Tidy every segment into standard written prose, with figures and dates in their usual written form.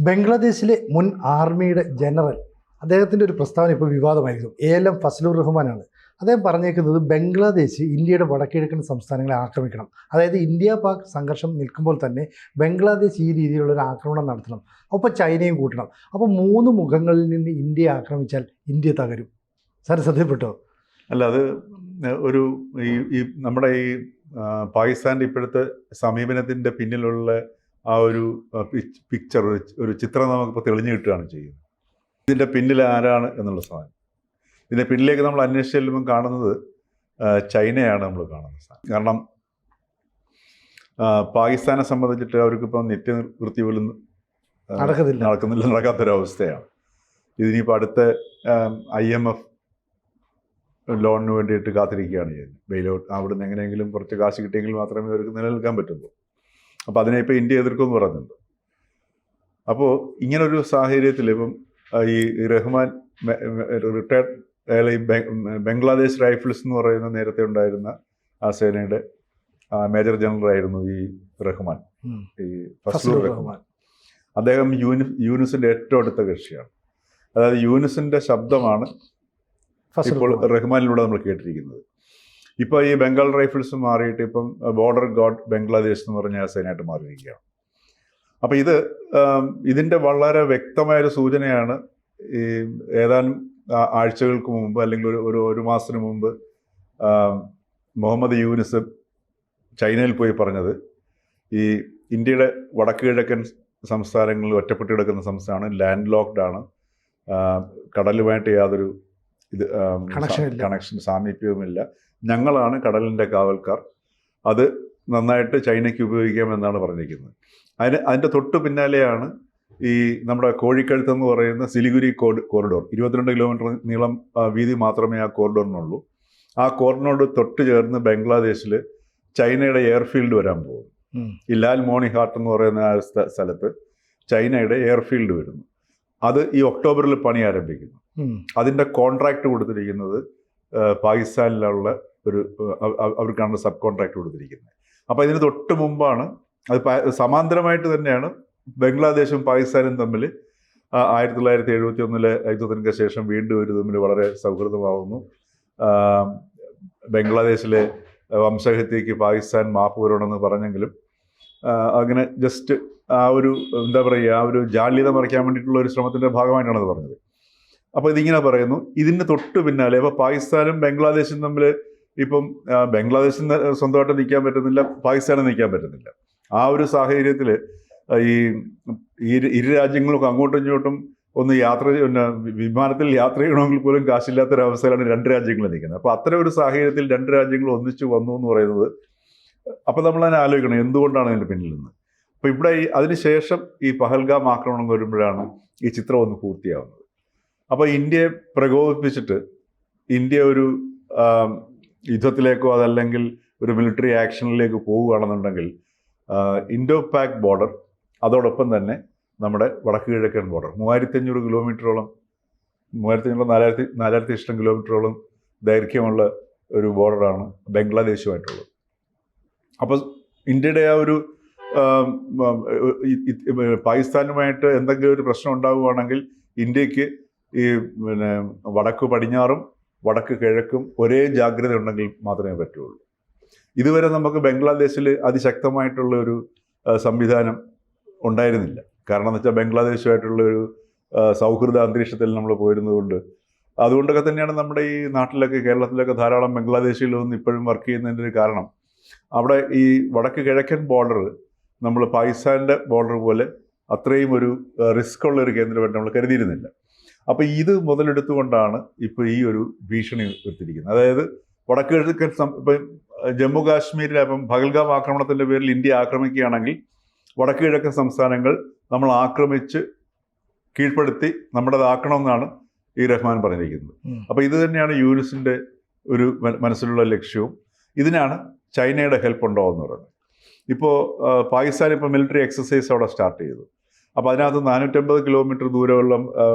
ബംഗ്ലാദേശിലെ മുൻ ആർമിയുടെ ജനറൽ അദ്ദേഹത്തിൻ്റെ ഒരു പ്രസ്താവന ഇപ്പോൾ വിവാദമായിരുന്നു. ALM ഫസലുർ റഹ്മാനാണ്. അദ്ദേഹം പറഞ്ഞേക്കുന്നത് ബംഗ്ലാദേശ് ഇന്ത്യയുടെ വടക്കിഴക്കൻ സംസ്ഥാനങ്ങളെ ആക്രമിക്കണം. അതായത് ഇന്ത്യ പാക് സംഘർഷം നിൽക്കുമ്പോൾ തന്നെ ബംഗ്ലാദേശ് ഈ രീതിയിലുള്ളൊരു ആക്രമണം നടത്തണം, അപ്പോൾ ചൈനയും കൂട്ടണം. അപ്പോൾ 3 മുഖങ്ങളിൽ നിന്ന് ഇന്ത്യയെ ആക്രമിച്ചാൽ ഇന്ത്യ തകരും. സാർ ശ്രദ്ധപ്പെട്ടോ? അല്ല, അത് ഒരു ഈ നമ്മുടെ ഈ പാകിസ്ഥാൻ്റെ ഇപ്പോഴത്തെ സമീപനത്തിൻ്റെ പിന്നിലുള്ള ആ ഒരു പിക്ചർ, ഒരു ചിത്രം നമുക്കിപ്പോൾ തെളിഞ്ഞു കിട്ടുകയാണ് ചെയ്യുന്നത്. ഇതിൻ്റെ പിന്നിൽ ആരാണ് എന്നുള്ള സാധനം. ഇതിൻ്റെ പിന്നിലേക്ക് നമ്മൾ അന്വേഷിച്ച് ചെല്ലുമ്പം കാണുന്നത് ചൈനയാണ് നമ്മൾ കാണുന്നത് സാധനം. കാരണം പാകിസ്ഥാനെ സംബന്ധിച്ചിട്ട് അവർക്കിപ്പം നിത്യവൃത്തി പോലും നടക്കാത്തൊരവസ്ഥയാണ്. ഇതിനിപ്പോൾ അടുത്ത IMF ലോണിന് വേണ്ടിയിട്ട് കാത്തിരിക്കുകയാണ് ചെയ്യുന്നത്. ബെയിലൗട്ട് അവിടുന്ന് എങ്ങനെയെങ്കിലും കുറച്ച് കാശ് കിട്ടിയെങ്കിൽ മാത്രമേ അവർക്ക് നിലനിൽക്കാൻ പറ്റുള്ളൂ. അപ്പോൾ അതിനെ ഇപ്പോൾ ഇന്ത്യ എതിർക്കുമെന്ന് പറയുന്നുണ്ട്. അപ്പോൾ ഇങ്ങനൊരു സാഹചര്യത്തിൽ ഇപ്പം ഈ റഹ്മാൻ റിട്ടയർഡ്, അയാൾ ഈ ബംഗ്ലാദേശ് റൈഫിൾസ് എന്ന് പറയുന്ന നേരത്തെ ഉണ്ടായിരുന്ന ആ സേനയുടെ മേജർ ജനറൽ ആയിരുന്നു ഈ റഹ്മാൻ, ഈ ഫസലുർ റഹ്മാൻ. അദ്ദേഹം യൂനുസിൻ്റെ ഏറ്റവും അടുത്ത കക്ഷിയാണ്. അതായത് യൂനുസിൻ്റെ ശബ്ദമാണ് ഇപ്പോൾ റഹ്മാനിലൂടെ നമ്മൾ കേട്ടിരിക്കുന്നത്. ഇപ്പോൾ ഈ ബംഗാൾ റൈഫിൾസ് മാറിയിട്ട് ഇപ്പം ബോർഡർ ഗാർഡ് ബംഗ്ലാദേശ് എന്ന് പറഞ്ഞ ആ സേനയായിട്ട് മാറിയിരിക്കുകയാണ്. അപ്പോൾ ഇതിൻ്റെ വളരെ വ്യക്തമായൊരു സൂചനയാണ് ഈ ഏതാനും ആഴ്ചകൾക്ക് മുമ്പ് അല്ലെങ്കിൽ ഒരു മാസത്തിന് മുമ്പ് മുഹമ്മദ് യൂനുസ് ചൈനയിൽ പോയി പറഞ്ഞത്. ഈ ഇന്ത്യയുടെ വടക്ക് കിഴക്കൻ സംസ്ഥാനങ്ങളിൽ ഒറ്റപ്പെട്ട് കിടക്കുന്ന സംസ്ഥാനം ലാൻഡ് ലോക്ക്ഡ് ആണ്, കടലുമായിട്ട് യാതൊരു കണക്ഷൻ സാമീപ്യവുമില്ല, ഞങ്ങളാണ് കടലിൻ്റെ കാവൽക്കാർ, അത് നന്നായിട്ട് ചൈനയ്ക്ക് ഉപയോഗിക്കാമെന്നാണ് പറഞ്ഞിരിക്കുന്നത്. അതിൻ്റെ തൊട്ട് പിന്നാലെയാണ് ഈ നമ്മുടെ കോഴിക്കഴുത്ത് എന്ന് പറയുന്ന സിലിഗുരി കോറിഡോർ. 22 കിലോമീറ്റർ നീളം വീതി മാത്രമേ ആ കോറിഡോറിനുള്ളൂ. ആ കോറിഡോറിനോട് തൊട്ട് ചേർന്ന് ബംഗ്ലാദേശിൽ ചൈനയുടെ എയർഫീൽഡ് വരാൻ പോകും. ഈ ലാൽ മോണിഹാട്ട് എന്ന് പറയുന്ന ആ സ്ഥലത്ത് ചൈനയുടെ എയർഫീൽഡ് വരുന്നു. അത് ഈ ഒക്ടോബറിൽ പണി ആരംഭിക്കുന്നു. അതിൻ്റെ കോൺട്രാക്ട് കൊടുത്തിരിക്കുന്നത് പാകിസ്ഥാനിലുള്ള അവർക്കാണ് സബ് കോൺട്രാക്ട് കൊടുത്തിരിക്കുന്നത്. അപ്പോൾ ഇതിന് തൊട്ട് മുമ്പാണ്, അത് സമാന്തരമായിട്ട് തന്നെയാണ് ബംഗ്ലാദേശും പാകിസ്ഥാനും തമ്മിൽ 1971 യുദ്ധത്തിന് ശേഷം വീണ്ടും ഒരു തമ്മിൽ വളരെ സൗഹൃദമാവുന്നു. ബംഗ്ലാദേശിലെ വംശഹത്യക്ക് പാകിസ്ഥാൻ മാപ്പ് വരണമെന്ന് പറഞ്ഞെങ്കിലും അങ്ങനെ ജസ്റ്റ് ആ ഒരു എന്താ പറയുക, ആ ഒരു ജാള്യത മറയ്ക്കാൻ വേണ്ടിയിട്ടുള്ള ഒരു ശ്രമത്തിൻ്റെ ഭാഗമായിട്ടാണ് അത് പറഞ്ഞത്. അപ്പോൾ ഇതിങ്ങനെ പറയുന്നു. ഇതിന് തൊട്ട് പിന്നാലെ ഇപ്പോൾ പാകിസ്ഥാനും ബംഗ്ലാദേശും തമ്മിൽ ഇപ്പം ബംഗ്ലാദേശിന് സ്വന്തമായിട്ട് നിൽക്കാൻ പറ്റുന്നില്ല, പാകിസ്ഥാനും നിൽക്കാൻ പറ്റുന്നില്ല. ആ ഒരു സാഹചര്യത്തിൽ ഈ ഇരു രാജ്യങ്ങളും അങ്ങോട്ടും ഇങ്ങോട്ടും ഒന്ന് വിമാനത്തിൽ യാത്ര ചെയ്യണമെങ്കിൽ പോലും കാശില്ലാത്തൊരവസ്ഥയിലാണ് 2 രാജ്യങ്ങൾ നിൽക്കുന്നത്. അപ്പോൾ അത്തരം ഒരു സാഹചര്യത്തിൽ 2 രാജ്യങ്ങൾ ഒന്നിച്ചു വന്നു എന്ന് പറയുന്നത്, അപ്പോൾ നമ്മൾ അതിനെ ആലോചിക്കണം എന്തുകൊണ്ടാണ് അതിൻ്റെ പിന്നിൽ നിന്ന്. അപ്പോൾ ഇവിടെ അതിനുശേഷം ഈ പഹൽഗാം ആക്രമണം വരുമ്പോഴാണ് ഈ ചിത്രം ഒന്ന് പൂർത്തിയാവുന്നത്. അപ്പോൾ ഇന്ത്യയെ പ്രകോപിപ്പിച്ചിട്ട് ഇന്ത്യ ഒരു യുദ്ധത്തിലേക്കോ അതല്ലെങ്കിൽ ഒരു മിലിറ്ററി ആക്ഷനിലേക്ക് പോവുകയാണെന്നുണ്ടെങ്കിൽ ഇൻഡോ പാക് ബോർഡർ, അതോടൊപ്പം തന്നെ നമ്മുടെ വടക്ക് കിഴക്കൻ ബോർഡർ 3500 കിലോമീറ്ററോളം 4000 ഇഷ്ടം കിലോമീറ്ററോളം ദൈർഘ്യമുള്ള ഒരു ബോർഡറാണ് ബംഗ്ലാദേശുമായിട്ടുള്ളത്. അപ്പോൾ ഇന്ത്യയുടെ ആ ഒരു പാകിസ്ഥാനുമായിട്ട് എന്തെങ്കിലും ഒരു പ്രശ്നം ഉണ്ടാവുകയാണെങ്കിൽ ഇന്ത്യക്ക് ഈ വടക്ക് പടിഞ്ഞാറും വടക്ക് കിഴക്കും ഒരേ ജാഗ്രത ഉണ്ടെങ്കിൽ മാത്രമേ പറ്റുള്ളൂ. ഇതുവരെ നമുക്ക് ബംഗ്ലാദേശിൽ അതിശക്തമായിട്ടുള്ള ഒരു സംവിധാനം ഉണ്ടായിരുന്നില്ല. കാരണം എന്ന് വെച്ചാൽ ബംഗ്ലാദേശുമായിട്ടുള്ള ഒരു സൗഹൃദ അന്തരീക്ഷത്തിൽ നമ്മൾ പോയിരുന്നതുകൊണ്ട്, അതുകൊണ്ടൊക്കെ തന്നെയാണ് നമ്മുടെ ഈ നാട്ടിലൊക്കെ കേരളത്തിലൊക്കെ ധാരാളം ബംഗ്ലാദേശികളൊന്നും ഇപ്പോഴും വർക്ക് ചെയ്യുന്നതിൻ്റെ ഒരു കാരണം. അവിടെ ഈ വടക്ക് കിഴക്കൻ ബോർഡർ നമ്മൾ പാകിസ്ഥാൻ്റെ ബോർഡർ പോലെ അത്രയും ഒരു റിസ്ക് ഉള്ള ഒരു കേന്ദ്രമായിട്ട് നമ്മൾ കരുതിയിരുന്നില്ല. അപ്പോൾ ഇത് മുതലെടുത്തുകൊണ്ടാണ് ഇപ്പോൾ ഈ ഒരു ഭീഷണി ഉയർത്തിയിരിക്കുന്നത്. അതായത് വടക്ക് കിഴക്കൻ ഇപ്പം ജമ്മു കാശ്മീരിലെ ഇപ്പം പഹൽഗാം ആക്രമണത്തിൻ്റെ പേരിൽ ഇന്ത്യ ആക്രമിക്കുകയാണെങ്കിൽ വടക്ക് കിഴക്കൻ സംസ്ഥാനങ്ങൾ നമ്മൾ ആക്രമിച്ച് കീഴ്പ്പെടുത്തി നമ്മുടേതാക്കണമെന്നാണ് ഈ റഹ്മാൻ പറഞ്ഞിരിക്കുന്നത്. അപ്പോൾ ഇത് തന്നെയാണ് യൂനുസിൻ്റെ ഒരു മനസ്സിലുള്ള ലക്ഷ്യവും. ഇതിനാണ് ചൈനയുടെ ഹെൽപ്പ് ഉണ്ടാവുമെന്ന് പറയുന്നത്. ഇപ്പോൾ പാകിസ്ഥാൻ ഇപ്പോൾ മിലിറ്ററി എക്സസൈസ് അവിടെ സ്റ്റാർട്ട് ചെയ്തു. അപ്പോൾ അതിനകത്ത് 450 കിലോമീറ്റർ ദൂരമുള്ള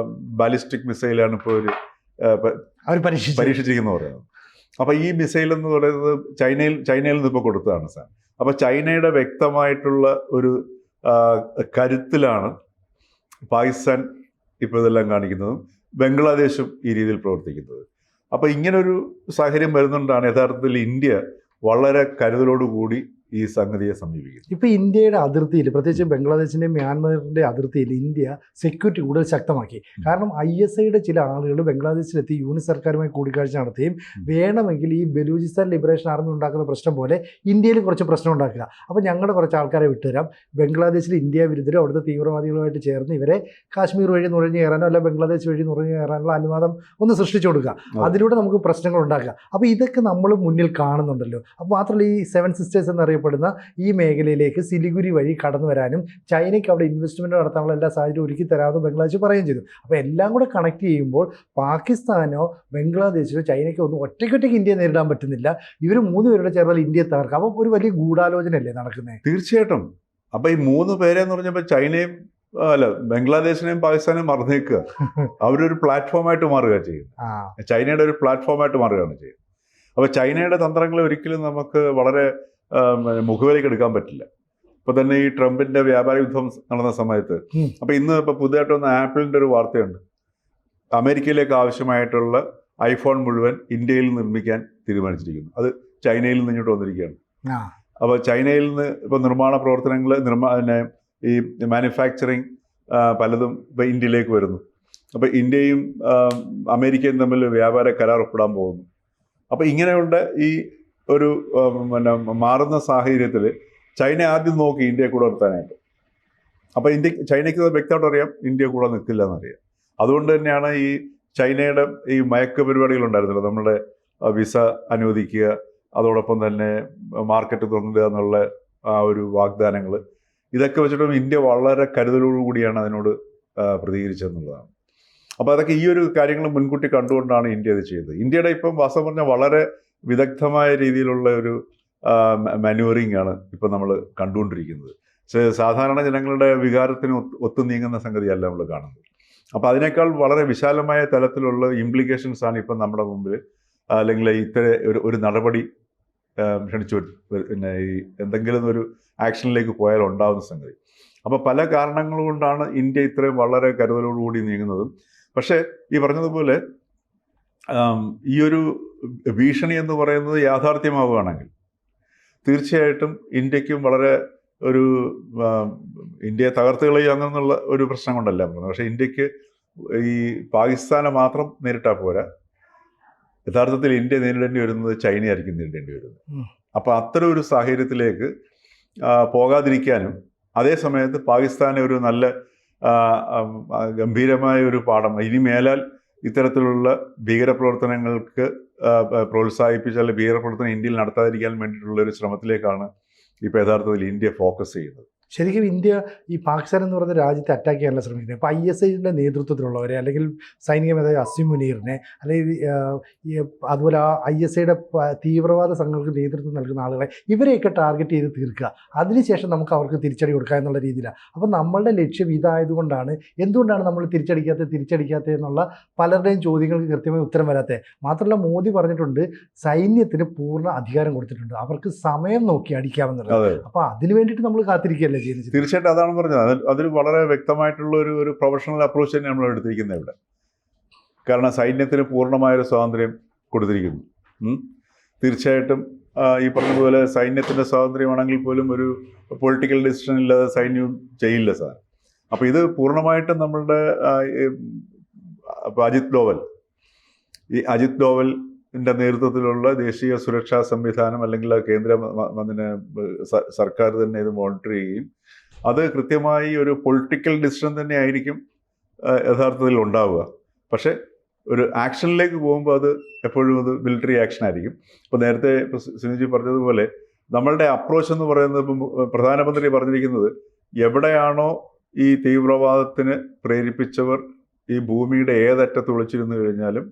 ബാലിസ്റ്റിക് മിസൈലാണ് ഇപ്പോൾ പരീക്ഷിച്ചിരിക്കുന്നത് പറയുന്നത്. അപ്പോൾ ഈ മിസൈൽ എന്ന് പറയുന്നത് ചൈനയിൽ നിന്ന് ഇപ്പോൾ കൊടുത്തതാണ് സാർ. അപ്പോൾ ചൈനയുടെ വ്യക്തമായിട്ടുള്ള ഒരു കരുത്തിലാണ് പാകിസ്ഥാൻ ഇപ്പോൾ ഇതെല്ലാം കാണിക്കുന്നതും ബംഗ്ലാദേശും ഈ രീതിയിൽ പ്രവർത്തിക്കുന്നത്. അപ്പോൾ ഇങ്ങനൊരു സാഹചര്യം വരുന്നുകൊണ്ടാണ് യഥാർത്ഥത്തിൽ ഇന്ത്യ വളരെ കരുതലോടുകൂടി ഈ സംഗതിയെ സമീപിക്കുന്നത്. ഇപ്പോൾ ഇന്ത്യയുടെ അതിർത്തിയിൽ, പ്രത്യേകിച്ച് ബംഗ്ലാദേശിൻ്റെയും മ്യാൻമറിൻ്റെ അതിർത്തിയിൽ ഇന്ത്യ സെക്യൂരിറ്റി കൂടുതൽ ശക്തമാക്കി. കാരണം ISIയുടെ ചില ആളുകൾ ബംഗ്ലാദേശിലെത്തി യൂണിറ്റ് സർക്കാരുമായി കൂടിക്കാഴ്ച നടത്തുകയും വേണമെങ്കിൽ ഈ ബലൂചിസ്ഥാൻ ലിബറേഷൻ ആർമി ഉണ്ടാക്കുന്ന പ്രശ്നം പോലെ ഇന്ത്യയിൽ കുറച്ച് പ്രശ്നം ഉണ്ടാക്കുക. അപ്പോൾ ഞങ്ങളുടെ കുറച്ച് ആൾക്കാരെ വിട്ടുതരാം, ബംഗ്ലാദേശിൽ ഇന്ത്യ വിരുദ്ധരും അവിടുത്തെ തീവ്രവാദികളുമായിട്ട് ചേർന്ന് ഇവരെ കാശ്മീർ വഴി നുഴഞ്ഞു കയറാനോ അല്ല ബംഗ്ലാദേശ് വഴി നുഴഞ്ഞു കയറാനുള്ള അനുവാദം ഒന്ന് സൃഷ്ടിച്ചു കൊടുക്കുക. അതിലൂടെ നമുക്ക് പ്രശ്നങ്ങൾ ഉണ്ടാക്കുക. അപ്പോൾ ഇതൊക്കെ നമ്മൾ മുന്നിൽ കാണുന്നുണ്ടല്ലോ. അപ്പോൾ മാത്രമല്ല ഈ 7 സിസ്റ്റേഴ്സ് എന്നറിയപ്പെടുന്ന ഈ മേഖലയിലേക്ക് സിലിഗുരി വഴി കടന്നു വരാനും ചൈനയ്ക്ക് അവിടെ ഇൻവെസ്റ്റ്മെൻറ്റ് നടത്താനുള്ള എല്ലാ സാഹചര്യവും ഒരുക്കി തരാമെന്ന് ബംഗ്ലാദേശ് പറയുകയും ചെയ്തു. അപ്പോൾ എല്ലാം കൂടെ കണക്ട് ചെയ്യുമ്പോൾ പാകിസ്ഥാനോ ബംഗ്ലാദേശോ ചൈനയ്ക്കോ ഒന്നും ഒറ്റയ്ക്കൊറ്റയ്ക്ക് ഇന്ത്യയെ നേരിടാൻ പറ്റുന്നില്ല. ഇവർ 3 പേരുടെ ചേർന്നാൽ ഇന്ത്യയെ തകർക്കാം. അപ്പോൾ ഒരു വലിയ ഗൂഢാലോചനയല്ലേ നടക്കുന്നത്? തീർച്ചയായിട്ടും. അപ്പോൾ ഈ 3 പേരെന്ന് പറഞ്ഞപ്പോൾ ചൈനയും ബംഗ്ലാദേശിനെയും പാകിസ്ഥാനെയും മറന്നേക്കുക. അവരൊരു പ്ലാറ്റ്ഫോമായിട്ട് മാറുക ചെയ്യുന്നത്. ചൈനയുടെ ഒരു പ്ലാറ്റ്ഫോമായിട്ട് മാറുകയാണ് ചെയ്യുന്നത്. അപ്പോൾ ചൈനയുടെ തന്ത്രങ്ങളെ ഒരിക്കലും നമുക്ക് വളരെ മുഖവിലേക്ക് എടുക്കാൻ പറ്റില്ല. ഇപ്പോൾ തന്നെ ഈ ട്രംപിൻ്റെ വ്യാപാര യുദ്ധം നടന്ന സമയത്ത്, അപ്പോൾ ഇന്ന് ഇപ്പോൾ പുതിയതായിട്ട് വന്ന ആപ്പിളിൻ്റെ ഒരു വാർത്തയുണ്ട്. അമേരിക്കയിലേക്ക് ആവശ്യമായിട്ടുള്ള ഐഫോൺ മുഴുവൻ ഇന്ത്യയിൽ നിർമ്മിക്കാൻ തീരുമാനിച്ചിരിക്കുന്നു. അത് ചൈനയിൽ നിന്ന് ഇങ്ങോട്ട് വന്നിരിക്കുകയാണ്. അപ്പോൾ ചൈനയിൽ നിന്ന് ഇപ്പോൾ നിർമ്മാണ പ്രവർത്തനങ്ങൾ ഈ മാനുഫാക്ചറിങ് പലതും ഇപ്പോൾ ഇന്ത്യയിലേക്ക് വരുന്നു. അപ്പോൾ ഇന്ത്യയും അമേരിക്കയും തമ്മിൽ വ്യാപാര കരാർ ഒപ്പിടാൻ പോകുന്നു. അപ്പോൾ ഇങ്ങനെയുള്ള ഈ ഒരു മാറുന്ന സാഹചര്യത്തിൽ ചൈന ആദ്യം നോക്കി ഇന്ത്യയെ കൂടെ നിർത്താനായിട്ട്. അപ്പോൾ ചൈനയ്ക്ക് വ്യക്തമായിട്ട് അറിയാം ഇന്ത്യ കൂടെ നിൽക്കില്ല എന്നറിയാം. അതുകൊണ്ട് തന്നെയാണ് ഈ ചൈനയുടെ ഈ മയക്ക് പരിപാടികളുണ്ടായിരുന്നല്ലോ, നമ്മുടെ വിസ അനുവദിക്കുക, അതോടൊപ്പം തന്നെ മാർക്കറ്റ് തുറന്നിടുക എന്നുള്ള ആ ഒരു വാഗ്ദാനങ്ങൾ, ഇതൊക്കെ വെച്ചിട്ടും ഇന്ത്യ വളരെ കരുതലോടുകൂടിയാണ് അതിനോട് പ്രതികരിച്ചതെന്നുള്ളതാണ്. അപ്പോൾ അതൊക്കെ ഈ ഒരു കാര്യങ്ങൾ മുൻകൂട്ടി കണ്ടുകൊണ്ടാണ് ഇന്ത്യ ഇത് ചെയ്തത്. ഇന്ത്യയുടെ ഇപ്പം വാസ്തവം പറഞ്ഞാൽ വളരെ വിദഗ്ധമായ രീതിയിലുള്ള ഒരു മാനുവറിംഗ് ആണ് ഇപ്പം നമ്മൾ കണ്ടുകൊണ്ടിരിക്കുന്നത്. സാധാരണ ജനങ്ങളുടെ വികാരത്തിന് ഒത്തു നീങ്ങുന്ന സംഗതിയല്ല നമ്മൾ കാണുന്നത്. അപ്പോൾ അതിനേക്കാൾ വളരെ വിശാലമായ തലത്തിലുള്ള ഇംപ്ലിക്കേഷൻസ് ആണ് ഇപ്പം നമ്മുടെ മുമ്പിൽ, അല്ലെങ്കിൽ ഒരു നടപടി ക്ഷണിച്ചു പിന്നെ ഈ എന്തെങ്കിലും ഒരു ആക്ഷനിലേക്ക് പോയാൽ ഉണ്ടാകുന്ന സംഗതി. അപ്പോൾ പല കാരണങ്ങൾ കൊണ്ടാണ് ഇന്ത്യ ഇത്രയും വളരെ കരുതലോടുകൂടി നീങ്ങുന്നതും. പക്ഷേ ഈ പറഞ്ഞതുപോലെ ഈ ഒരു ഭീഷണി എന്ന് പറയുന്നത് യാഥാർത്ഥ്യമാവുകയാണെങ്കിൽ തീർച്ചയായിട്ടും ഇന്ത്യക്കും വളരെ ഒരു ഇന്ത്യയെ തകർത്ത് കളയുക അങ്ങനെയുള്ള ഒരു പ്രശ്നം കൊണ്ടല്ല പറയുന്നത്. പക്ഷേ ഇന്ത്യക്ക് ഈ പാകിസ്ഥാനെ മാത്രം നേരിട്ടാൽ പോരാ, യഥാർത്ഥത്തിൽ ഇന്ത്യ നേരിടേണ്ടി വരുന്നത് ചൈനയായിരിക്കും നേരിടേണ്ടി വരുന്നത്. അപ്പോൾ അത്തരം ഒരു സാഹചര്യത്തിലേക്ക് പോകാതിരിക്കാനും അതേ സമയത്ത് പാകിസ്ഥാനെ ഒരു നല്ല ഗംഭീരമായ ഒരു പാഠം, ഇനി മേലാൽ ഇത്തരത്തിലുള്ള ഭീകരപ്രവർത്തനങ്ങൾക്ക് പ്രോത്സാഹിപ്പിച്ചാൽ ഭീകരപ്രവർത്തനം ഇന്ത്യയിൽ നടത്താതിരിക്കാൻ വേണ്ടിയിട്ടുള്ള ഒരു ശ്രമത്തിലേക്കാണ് ഇപ്പോൾ യഥാർത്ഥത്തിൽ ഇന്ത്യ ഫോക്കസ് ചെയ്യുന്നത്. ശരിക്കും ഇന്ത്യ ഈ പാകിസ്ഥാൻ എന്ന് പറയുന്ന രാജ്യത്തെ അറ്റാക്ക് ചെയ്യാനല്ല ശ്രമിക്കുന്നത്. ഇപ്പോൾ ISIയുടെ നേതൃത്വത്തിലുള്ളവരെ, അല്ലെങ്കിൽ സൈനിക മേധാവി അസിം മുനീറിനെ, അല്ലെങ്കിൽ അതുപോലെ ISIയുടെ തീവ്രവാദ സംഘങ്ങൾക്ക് നേതൃത്വം നൽകുന്ന ആളുകളെ, ഇവരെയൊക്കെ ടാർഗറ്റ് ചെയ്ത് തീർക്കുക, അതിനുശേഷം നമുക്ക് അവർക്ക് തിരിച്ചടി കൊടുക്കുക എന്നുള്ള രീതിയിലാണ്. അപ്പോൾ നമ്മളുടെ ലക്ഷ്യം ഇതായതുകൊണ്ടാണ് എന്തുകൊണ്ടാണ് നമ്മൾ തിരിച്ചടിക്കാത്തത് എന്നുള്ള പലരുടെയും ചോദ്യങ്ങൾക്ക് കൃത്യമായി ഉത്തരം വരാത്തത്. മാത്രമല്ല മോദി പറഞ്ഞിട്ടുണ്ട് സൈന്യത്തിന് പൂർണ്ണ അധികാരം കൊടുത്തിട്ടുണ്ട്, അവർക്ക് സമയം നോക്കി അടിക്കാമെന്നുള്ളത്. അപ്പോൾ അതിന് വേണ്ടിയിട്ട് നമ്മൾ കാത്തിരിക്കുകയല്ലേ. തീർച്ചയായിട്ടും അതാണ് പറഞ്ഞത്. അതിൽ വളരെ വ്യക്തമായിട്ടുള്ള ഒരു പ്രൊഫഷണൽ അപ്രോച്ച് തന്നെ നമ്മൾ എടുത്തിരിക്കുന്നത് ഇവിടെ. കാരണം സൈന്യത്തിന് പൂർണ്ണമായൊരു സ്വാതന്ത്ര്യം കൊടുത്തിരിക്കുന്നു. തീർച്ചയായിട്ടും ഈ പറഞ്ഞതുപോലെ സൈന്യത്തിൻ്റെ സ്വാതന്ത്ര്യമാണെങ്കിൽ പോലും ഒരു പൊളിറ്റിക്കൽ ഡിസിഷൻ ഇല്ലാതെ സൈന്യവും ചെയ്യില്ല സാർ. അപ്പോൾ ഇത് പൂർണ്ണമായിട്ടും നമ്മളുടെ അജിത് ഡോവലിൻ്റെ നേതൃത്വത്തിലുള്ള ദേശീയ സുരക്ഷാ സംവിധാനം അല്ലെങ്കിൽ കേന്ദ്ര സർക്കാർ തന്നെ ഇത് മോണിറ്റർ ചെയ്യുകയും അത് കൃത്യമായി ഒരു പൊളിറ്റിക്കൽ ഡിസിഷൻ തന്നെ ആയിരിക്കും യഥാർത്ഥത്തിൽ ഉണ്ടാവുക. പക്ഷേ ഒരു ആക്ഷനിലേക്ക് പോകുമ്പോൾ അത് എപ്പോഴും അത് മിലിറ്ററി ആക്ഷൻ ആയിരിക്കും. ഇപ്പോൾ നേരത്തെ സുനിജി പറഞ്ഞതുപോലെ നമ്മളുടെ അപ്രോച്ച് എന്ന് പറയുന്നത്, ഇപ്പം പ്രധാനമന്ത്രി പറഞ്ഞിരിക്കുന്നത്, എവിടെയാണോ ഈ തീവ്രവാദത്തിന് പ്രേരിപ്പിച്ചവർ ഈ ഭൂമിയുടെ ഏതറ്റത്ത് വിളിച്ചിരുന്നു കഴിഞ്ഞാലും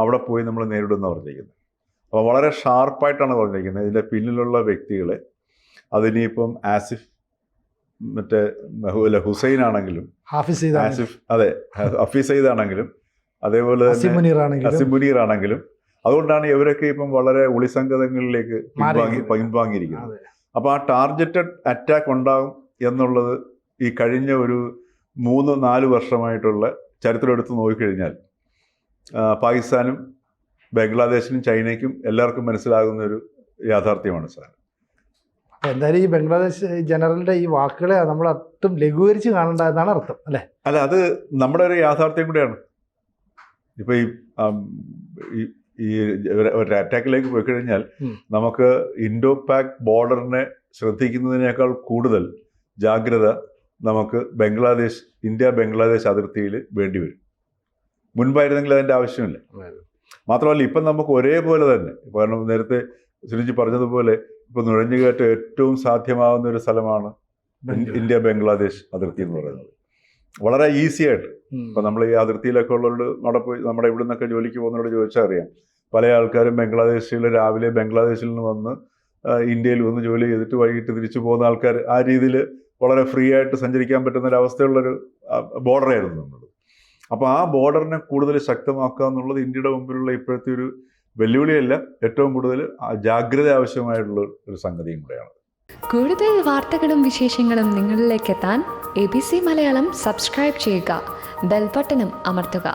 അവിടെ പോയി നമ്മൾ നേരിടുമെന്ന് പറഞ്ഞിരിക്കുന്നത്. അപ്പോൾ വളരെ ഷാർപ്പായിട്ടാണ് പറഞ്ഞിരിക്കുന്നത്. ഇതിൻ്റെ പിന്നിലുള്ള വ്യക്തികളെ, അതിനിപ്പം ആസിഫ്, മറ്റേ ഹുസൈൻ ആണെങ്കിലും, ആസിഫ്, അതെ, ഹഫീസ് സയ്യിദ് ആണെങ്കിലും, അതേപോലെ തന്നെ അസിം മുനീർ ആണെങ്കിലും, അതുകൊണ്ടാണ് ഇവരൊക്കെ ഇപ്പം വളരെ ഒളിസംഗതങ്ങളിലേക്ക് പിൻവാങ്ങിയിരിക്കുന്നത്. അപ്പോൾ ആ ടാർഗറ്റഡ് അറ്റാക്ക് ഉണ്ടാകും എന്നുള്ളത് ഈ കഴിഞ്ഞ ഒരു 3-4 വർഷമായിട്ടുള്ള ചരിത്രം എടുത്ത് നോക്കിക്കഴിഞ്ഞാൽ പാകിസ്ഥാനും ബംഗ്ലാദേശിനും ചൈനയ്ക്കും എല്ലാവർക്കും മനസ്സിലാകുന്ന ഒരു യാഥാർത്ഥ്യമാണ് സാർ. അപ്പോൾ എന്തായാലും ഈ ബംഗ്ലാദേശ് ജനറലിൻ്റെ ഈ വാക്കുകളെ നമ്മൾ അട്ടും ലഘൂകരിച്ച് കാണേണ്ട എന്നാണ് അർത്ഥം അല്ലേ? അല്ല, അത് നമ്മുടെ ഒരു യാഥാർത്ഥ്യം കൂടിയാണ്. ഇപ്പോൾ ഈ ഒരു അറ്റാക്കിലേക്ക് പോയി കഴിഞ്ഞാൽ നമുക്ക് ഇൻഡോ പാക് ബോർഡറിനെ ശ്രദ്ധിക്കുന്നതിനേക്കാൾ കൂടുതൽ ജാഗ്രത നമുക്ക് ഇന്ത്യ ബംഗ്ലാദേശ് അതിർത്തിയിൽ വേണ്ടി വരും. മുൻപായിരുന്നെങ്കിൽ അതിൻ്റെ ആവശ്യമില്ല. മാത്രമല്ല ഇപ്പം നമുക്ക് ഒരേപോലെ തന്നെ, കാരണം നേരത്തെ സുനിജി പറഞ്ഞതുപോലെ ഇപ്പോൾ നുഴഞ്ഞുകയറ്റം ഏറ്റവും സാധ്യമാവുന്ന ഒരു സ്ഥലമാണ് ഇന്ത്യ ബംഗ്ലാദേശ് അതിർത്തി എന്ന് പറയുന്നത്. വളരെ ഈസി ആയിട്ട് ഇപ്പം നമ്മൾ ഈ അതിർത്തിയിലൊക്കെ ഉള്ളവരോട് നമ്മുടെ ഇവിടെ നിന്നൊക്കെ ജോലിക്ക് പോകുന്നവരോട് ചോദിച്ചാൽ അറിയാം, പല ആൾക്കാരും രാവിലെ ബംഗ്ലാദേശിൽ നിന്ന് വന്ന് ഇന്ത്യയിൽ വന്ന് ജോലി ചെയ്തിട്ട് വൈകിട്ട് തിരിച്ചു പോകുന്ന ആൾക്കാർ ആ രീതിയിൽ വളരെ ഫ്രീ ആയിട്ട് സഞ്ചരിക്കാൻ പറ്റുന്ന ഒരു അവസ്ഥയുള്ളൊരു ബോർഡറായിരുന്നു എന്നുള്ളത്. അപ്പോൾ ആ ബോർഡറിനെ കൂടുതൽ ശക്തമാക്കുക എന്നുള്ളത് ഇന്ത്യയുടെ മുമ്പിലുള്ള ഇപ്പോഴത്തെ ഒരു വെല്ലുവിളിയല്ല, ഏറ്റവും കൂടുതൽ ജാഗ്രത ആവശ്യമായിട്ടുള്ള ഒരു സംഗതിയും കൂടെയാണ്. കൂടുതൽ വാർത്തകളും വിശേഷങ്ങളും നിങ്ങളിലേക്ക് എത്താൻ ABC മലയാളം സബ്സ്ക്രൈബ് ചെയ്യുക, ബെൽ ബട്ടണും അമർത്തുക.